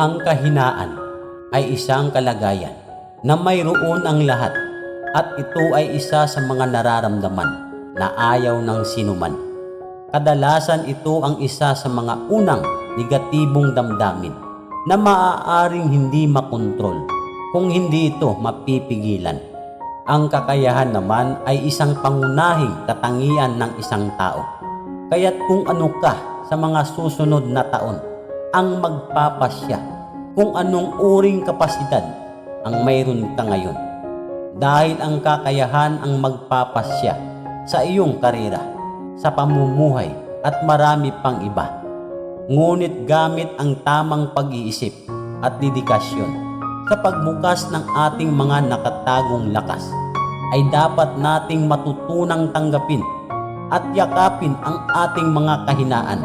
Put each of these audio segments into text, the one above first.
Ang kahinaan ay isang kalagayan na mayroon ang lahat at ito ay isa sa mga nararamdaman na ayaw ng sinuman. Kadalasan ito ang isa sa mga unang negatibong damdamin na maaaring hindi makontrol kung hindi ito mapipigilan. Ang kakayahan naman ay isang pangunahing katangian ng isang tao. Kaya't kung ano ka sa mga susunod na taon ang magpapasya kung anong uring kapasidad ang mayroon ka ngayon. Dahil ang kakayahan ang magpapasya sa iyong karera, sa pamumuhay at marami pang iba. Ngunit gamit ang tamang pag-iisip at dedikasyon sa pagbukas ng ating mga nakatagong lakas, ay dapat nating matutunang tanggapin at yakapin ang ating mga kahinaan.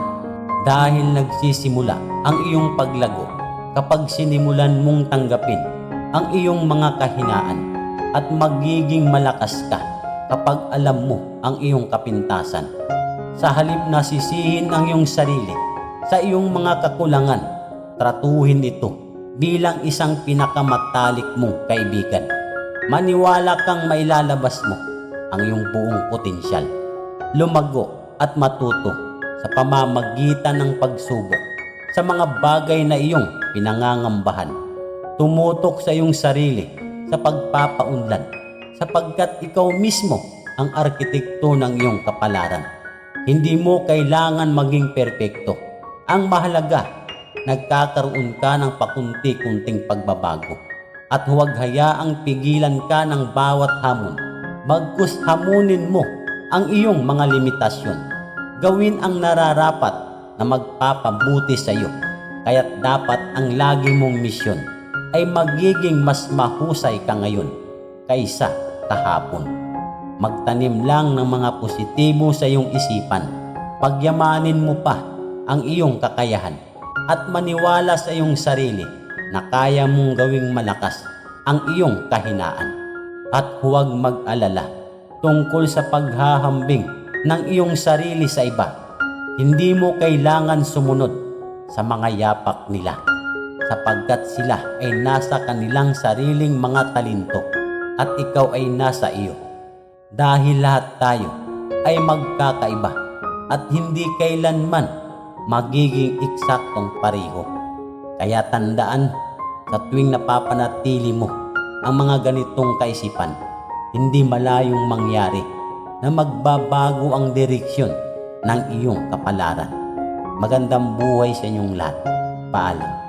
Dahil nagsisimula ang iyong paglago kapag sinimulan mong tanggapin ang iyong mga kahinaan, at magiging malakas ka kapag alam mo ang iyong kapintasan. Sa halip na sisihin ang iyong sarili sa iyong mga kakulangan, tratuhin ito bilang isang pinakamatalik mong kaibigan. Maniwala kang mailalabas mo ang iyong buong potensyal. Lumago at matuto sa pamamagitan ng pagsubok sa mga bagay na iyong pinangangambahan. Tumutok sa iyong sarili sa pagpapaunlad, sapagkat ikaw mismo ang arkitekto ng iyong kapalaran. Hindi mo kailangan maging perpekto. Ang mahalaga, nagkakaroon ka ng pakunti-kunting pagbabago. At huwag hayaang pigilan ka ng bawat hamon. Bagkus hamunin mo ang iyong mga limitasyon. Gawin ang nararapat na magpapabuti sa iyo. Kaya't dapat ang lagi mong misyon ay magiging mas mahusay ka ngayon kaysa kahapon. Magtanim lang ng mga positibo sa iyong isipan. Pagyamanin mo pa ang iyong kakayahan at maniwala sa iyong sarili na kaya mong gawing malakas ang iyong kahinaan. At huwag mag-alala tungkol sa paghahambing ng iyong sarili sa iba. Hindi mo kailangan sumunod sa mga yapak nila, sapagkat sila ay nasa kanilang sariling mga talento at ikaw ay nasa iyo. Dahil lahat tayo ay magkakaiba at hindi kailanman magiging eksaktong pareho. Kaya tandaan, sa tuwing napapanatili mo ang mga ganitong kaisipan, hindi malayong mangyari na magbabago ang direksyon ng iyong kapalaran. Magandang buhay sa inyong lahat. Paalam.